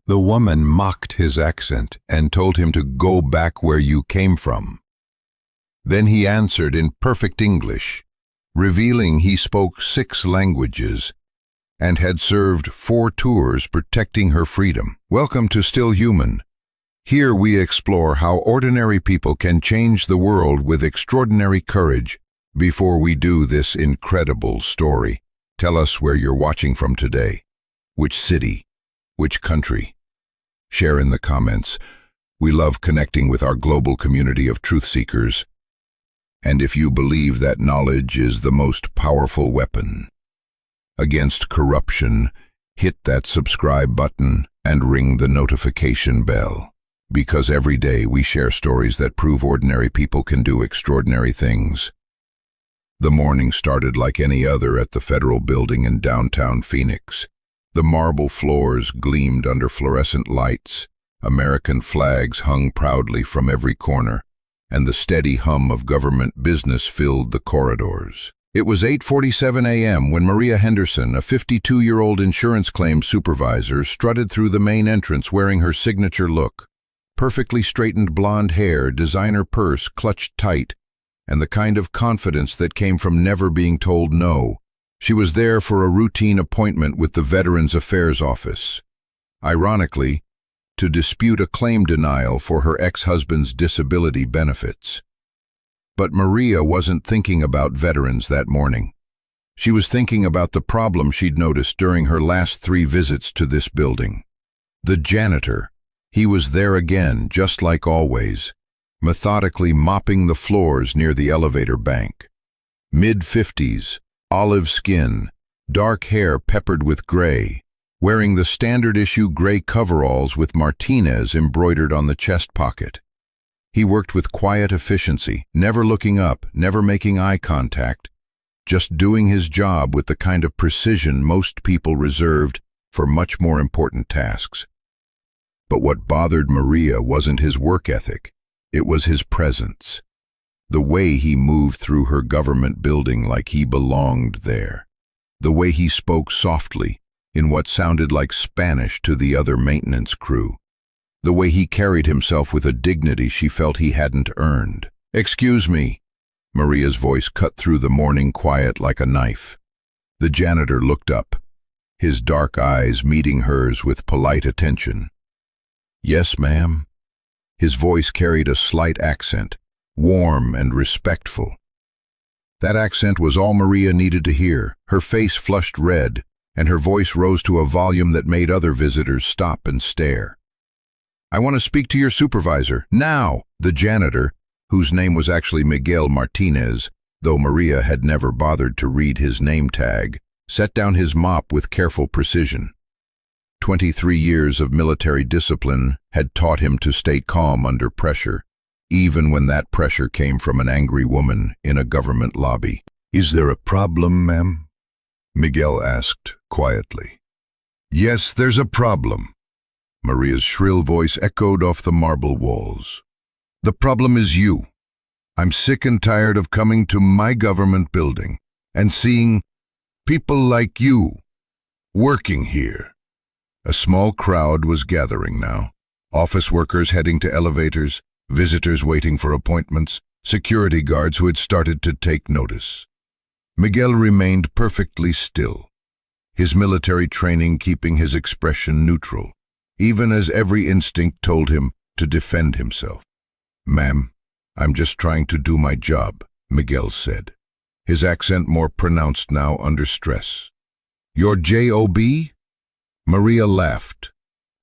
The woman mocked his accent and told him to go back where you came from. Then he answered in perfect English, revealing he spoke 6 languages and had served 4 tours protecting her freedom. Welcome to Still Human. Here we explore how ordinary people can change the world with extraordinary courage. Before we do this incredible story, tell us where you're watching from today. Which city? Which country? Share in the comments. We love connecting with our global community of truth seekers. And if you believe that knowledge is the most powerful weapon against corruption, hit that subscribe button and ring the notification bell. Because every day we share stories that prove ordinary people can do extraordinary things. The morning started like any other at the federal building in downtown Phoenix. The marble floors gleamed under fluorescent lights, American flags hung proudly from every corner, and the steady hum of government business filled the corridors. It was 8:47 a.m. when Maria Henderson, a 52-year-old insurance claims supervisor, strutted through the main entrance wearing her signature look. Perfectly straightened blonde hair, designer purse clutched tight, and the kind of confidence that came from never being told no. She was there for a routine appointment with the Veterans Affairs Office. Ironically, to dispute a claim denial for her ex-husband's disability benefits. But Maria wasn't thinking about veterans that morning. She was thinking about the problem she'd noticed during her last 3 visits to this building. The janitor. He was there again, just like always, methodically mopping the floors near the elevator bank. Mid-50s, olive skin, dark hair peppered with gray, wearing the standard-issue gray coveralls with Martinez embroidered on the chest pocket. He worked with quiet efficiency, never looking up, never making eye contact, just doing his job with the kind of precision most people reserved for much more important tasks. But what bothered Maria wasn't his work ethic, it was his presence. The way he moved through her government building like he belonged there. The way he spoke softly, in what sounded like Spanish to the other maintenance crew. The way he carried himself with a dignity she felt he hadn't earned. "Excuse me." Maria's voice cut through the morning quiet like a knife. The janitor looked up, his dark eyes meeting hers with polite attention. "Yes, ma'am." His voice carried a slight accent, warm and respectful. That accent was all Maria needed to hear. Her face flushed red, and her voice rose to a volume that made other visitors stop and stare. "I want to speak to your supervisor, now!" The janitor, whose name was actually Miguel Martinez, though Maria had never bothered to read his name tag, set down his mop with careful precision. 23 years of military discipline had taught him to stay calm under pressure, even when that pressure came from an angry woman in a government lobby. "Is there a problem, ma'am?" Miguel asked quietly. "Yes, there's a problem." Maria's shrill voice echoed off the marble walls. "The problem is you. I'm sick and tired of coming to my government building and seeing people like you working here." A small crowd was gathering now. Office workers heading to elevators, visitors waiting for appointments, security guards who had started to take notice. Miguel remained perfectly still, his military training keeping his expression neutral, even as every instinct told him to defend himself. "Ma'am, I'm just trying to do my job," Miguel said, his accent more pronounced now under stress. "Your job?" Maria laughed,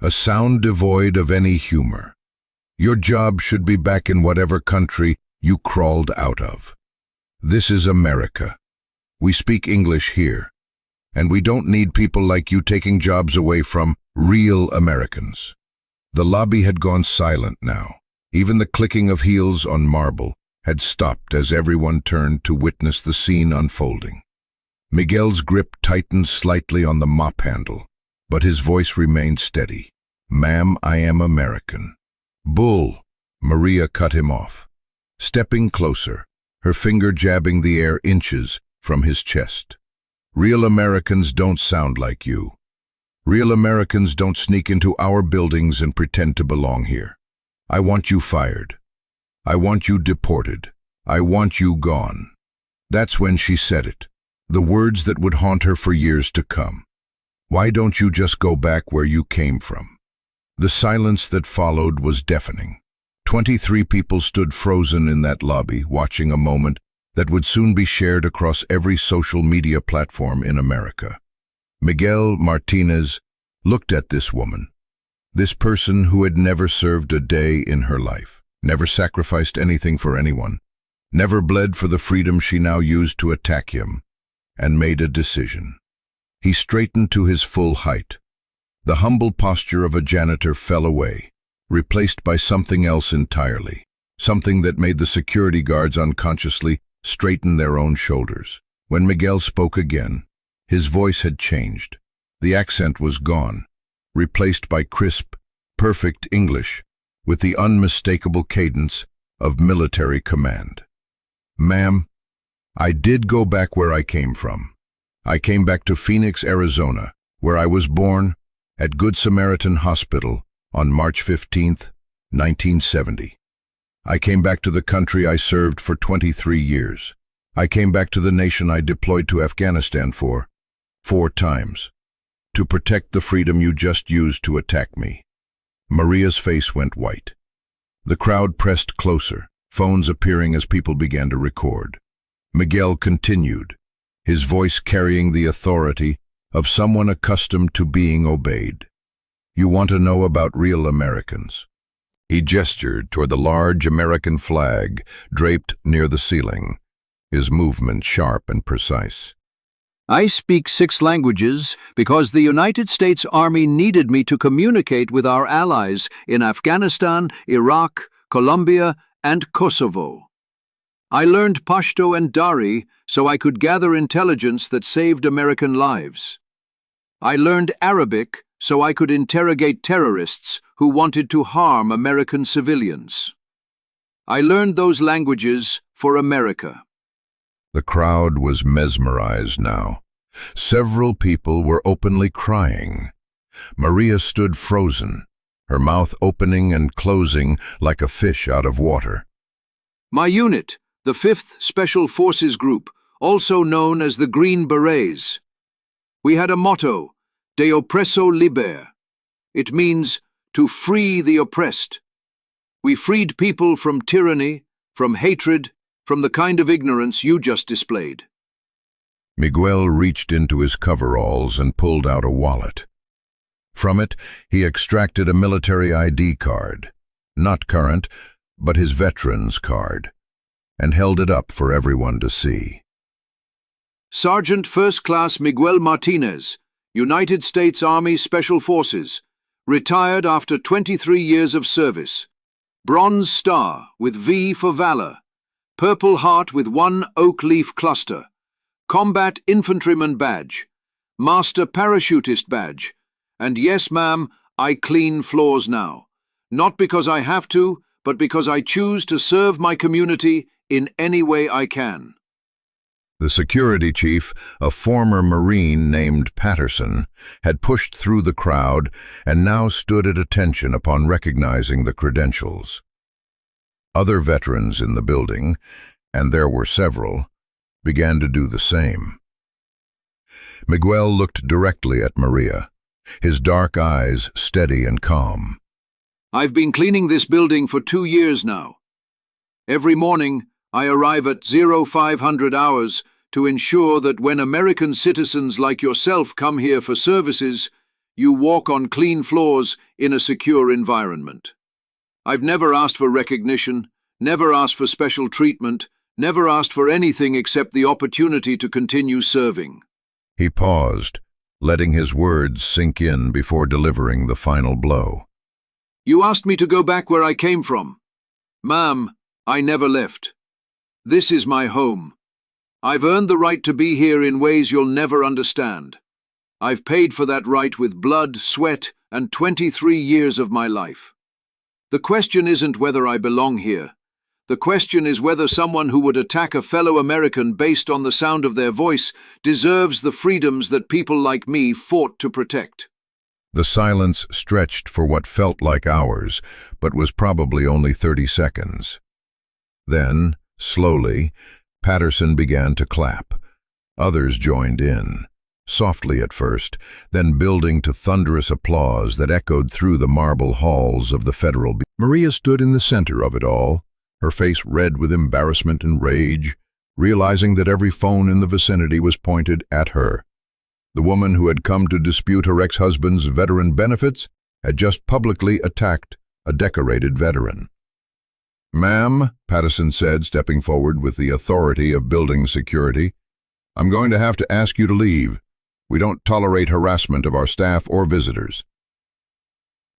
a sound devoid of any humor. "Your job should be back in whatever country you crawled out of. This is America. We speak English here, and we don't need people like you taking jobs away from real Americans." The lobby had gone silent now. Even the clicking of heels on marble had stopped as everyone turned to witness the scene unfolding. Miguel's grip tightened slightly on the mop handle, but his voice remained steady. "Ma'am, I am American." "Bull!" Maria cut him off, stepping closer, her finger jabbing the air inches from his chest. "Real Americans don't sound like you. Real Americans don't sneak into our buildings and pretend to belong here. I want you fired. I want you deported. I want you gone. That's when she said it, the words that would haunt her for years to come. Why don't you just go back where you came from? The silence that followed was deafening. 23 people stood frozen in that lobby, watching a moment that would soon be shared across every social media platform in America. Miguel Martinez looked at this woman, this person who had never served a day in her life, never sacrificed anything for anyone, never bled for the freedom she now used to attack him, and made a decision. He straightened to his full height. The humble posture of a janitor fell away, replaced by something else entirely, something that made the security guards unconsciously straighten their own shoulders. When Miguel spoke again, his voice had changed. The accent was gone, replaced by crisp, perfect English, with the unmistakable cadence of military command. Ma'am, I did go back where I came from. I came back to Phoenix, Arizona, where I was born, at Good Samaritan Hospital on March 15th, 1970. I came back to the country I served for 23 years. I came back to the nation I deployed to Afghanistan for 4 times, to protect the freedom you just used to attack me. Maria's face went white. The crowd pressed closer, phones appearing as people began to record. Miguel continued, his voice carrying the authority of someone accustomed to being obeyed. You want to know about real Americans? He gestured toward the large American flag draped near the ceiling, his movement sharp and precise. I speak 6 languages because the United States Army needed me to communicate with our allies in Afghanistan, Iraq, Colombia, and Kosovo. I learned Pashto and Dari so I could gather intelligence that saved American lives. I learned Arabic so I could interrogate terrorists who wanted to harm American civilians. I learned those languages for America. The crowd was mesmerized now. Several people were openly crying. Maria stood frozen, her mouth opening and closing like a fish out of water. My unit, the 5th Special Forces Group, also known as the Green Berets. We had a motto, De oppresso liber. It means to free the oppressed. We freed people from tyranny, from hatred, from the kind of ignorance you just displayed. Miguel reached into his coveralls and pulled out a wallet. From it, he extracted a military ID card, not current, but his veteran's card, and held it up for everyone to see. Sergeant First Class Miguel Martinez, United States Army Special Forces, retired after 23 years of service. Bronze Star with V for Valor, Purple Heart with 1 oak leaf cluster, Combat Infantryman Badge, Master Parachutist Badge, and yes, ma'am, I clean floors now. Not because I have to, but because I choose to serve my community in any way I can. The security chief, a former Marine named Patterson, had pushed through the crowd and now stood at attention upon recognizing the credentials. Other veterans in the building, and there were several, began to do the same. Miguel looked directly at Maria, his dark eyes steady and calm. I've been cleaning this building for 2 years now. Every morning, I arrive at 0500 hours to ensure that when American citizens like yourself come here for services, you walk on clean floors in a secure environment. I've never asked for recognition, never asked for special treatment, never asked for anything except the opportunity to continue serving. He paused, letting his words sink in before delivering the final blow. You asked me to go back where I came from. Ma'am, I never left. This is my home. I've earned the right to be here in ways you'll never understand. I've paid for that right with blood, sweat, and 23 years of my life. The question isn't whether I belong here. The question is whether someone who would attack a fellow American based on the sound of their voice deserves the freedoms that people like me fought to protect. The silence stretched for what felt like hours, but was probably only 30 seconds. Then, slowly, Patterson began to clap. Others joined in, softly at first, then building to thunderous applause that echoed through the marble halls of the federal building. Maria stood in the center of it all, her face red with embarrassment and rage, realizing that every phone in the vicinity was pointed at her. The woman who had come to dispute her ex-husband's veteran benefits had just publicly attacked a decorated veteran. "Ma'am," Patterson said, stepping forward with the authority of building security, "I'm going to have to ask you to leave. We don't tolerate harassment of our staff or visitors."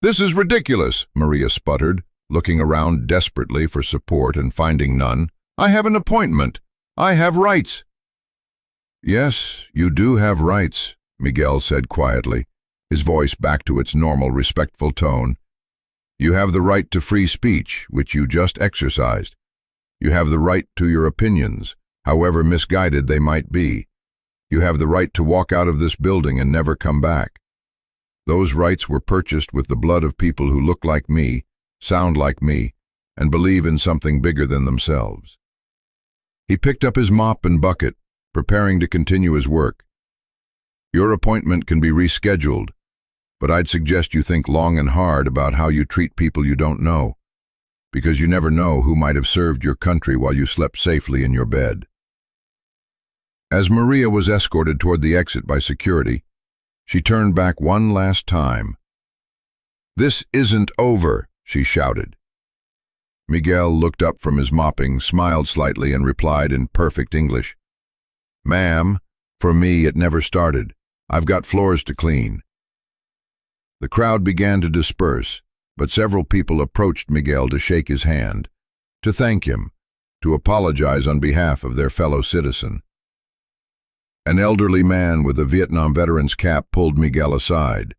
"This is ridiculous," Maria sputtered, looking around desperately for support and finding none. "I have an appointment. I have rights." "Yes, you do have rights," Miguel said quietly, his voice back to its normal, respectful tone. "You have the right to free speech, which you just exercised. You have the right to your opinions, however misguided they might be. You have the right to walk out of this building and never come back. Those rights were purchased with the blood of people who look like me, sound like me, and believe in something bigger than themselves." He picked up his mop and bucket, preparing to continue his work. "Your appointment can be rescheduled, but I'd suggest you think long and hard about how you treat people you don't know, because you never know who might have served your country while you slept safely in your bed." As Maria was escorted toward the exit by security, she turned back one last time. "This isn't over," she shouted. Miguel looked up from his mopping, smiled slightly, and replied in perfect English, "Ma'am, for me it never started. I've got floors to clean." The crowd began to disperse, but several people approached Miguel to shake his hand, to thank him, to apologize on behalf of their fellow citizen. An elderly man with a Vietnam veteran's cap pulled Miguel aside.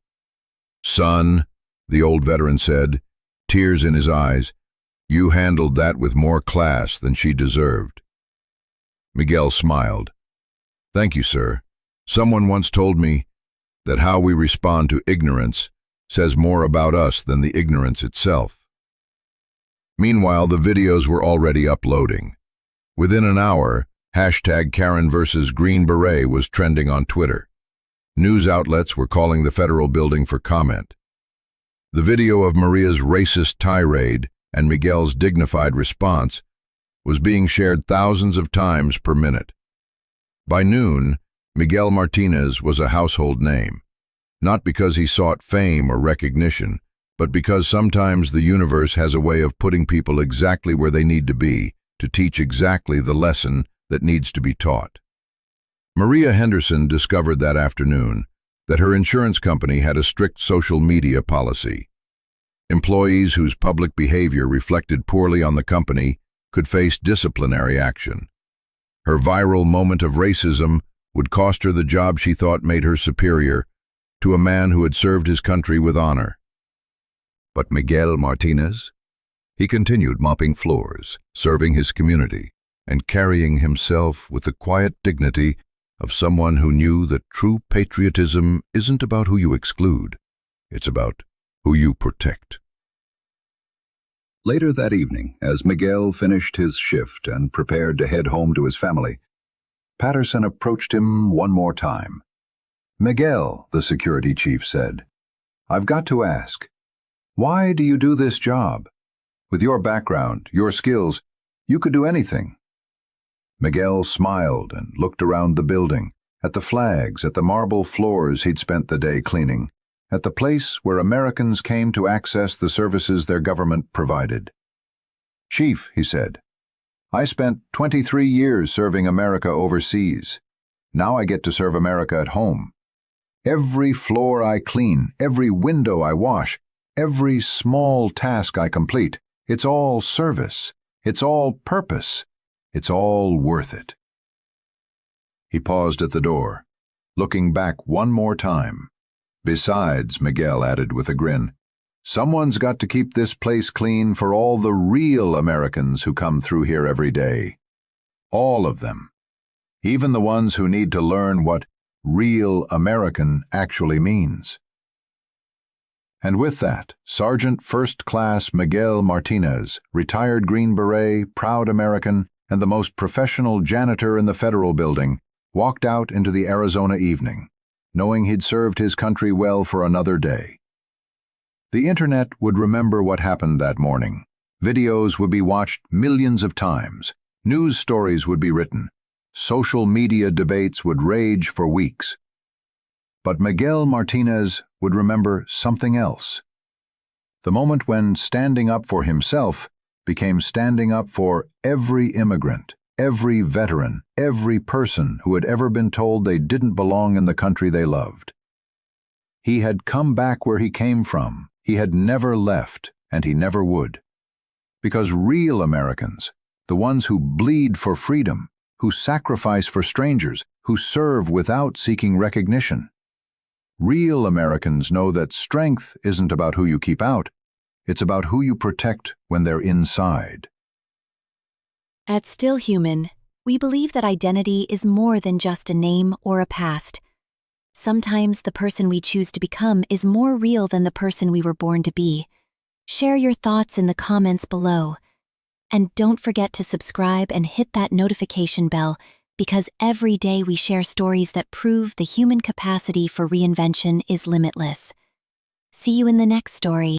"Son," the old veteran said, tears in his eyes, "you handled that with more class than she deserved." Miguel smiled. "Thank you, sir. Someone once told me that how we respond to ignorance says more about us than the ignorance itself." Meanwhile, the videos were already uploading. Within an hour, #Karen versus Green Beret was trending on Twitter. News outlets were calling the federal building for comment. The video of Maria's racist tirade and Miguel's dignified response was being shared thousands of times per minute. By noon, Miguel Martinez was a household name, not because he sought fame or recognition, but because sometimes the universe has a way of putting people exactly where they need to be to teach exactly the lesson that needs to be taught. Maria Henderson discovered that afternoon that her insurance company had a strict social media policy. Employees whose public behavior reflected poorly on the company could face disciplinary action. Her viral moment of racism would cost her the job she thought made her superior to a man who had served his country with honor. But Miguel Martinez? He continued mopping floors, serving his community, and carrying himself with the quiet dignity of someone who knew that true patriotism isn't about who you exclude, it's about who you protect. Later that evening, as Miguel finished his shift and prepared to head home to his family, Patterson approached him one more time. "Miguel," the security chief said, "I've got to ask, why do you do this job? With your background, your skills, you could do anything." Miguel smiled and looked around the building, at the flags, at the marble floors he'd spent the day cleaning, at the place where Americans came to access the services their government provided. "Chief," he said, "I spent 23 years serving America overseas. Now I get to serve America at home. Every floor I clean, every window I wash, every small task I complete, it's all service, it's all purpose, it's all worth it." He paused at the door, looking back one more time. "Besides," Miguel added with a grin, "someone's got to keep this place clean for all the real Americans who come through here every day. All of them. Even the ones who need to learn what real American actually means." And with that, Sergeant First Class Miguel Martinez, retired Green Beret, proud American, and the most professional janitor in the federal building, walked out into the Arizona evening, knowing he'd served his country well for another day. The internet would remember what happened that morning. Videos would be watched millions of times. News stories would be written. Social media debates would rage for weeks. But Miguel Martinez would remember something else. The moment when standing up for himself became standing up for every immigrant, every veteran, every person who had ever been told they didn't belong in the country they loved. He had come back where he came from. He had never left, and he never would. Because real Americans, the ones who bleed for freedom, who sacrifice for strangers, who serve without seeking recognition, real Americans know that strength isn't about who you keep out, it's about who you protect when they're inside. At Still Human, we believe that identity is more than just a name or a past. Sometimes the person we choose to become is more real than the person we were born to be. Share your thoughts in the comments below. And don't forget to subscribe and hit that notification bell, because every day we share stories that prove the human capacity for reinvention is limitless. See you in the next story.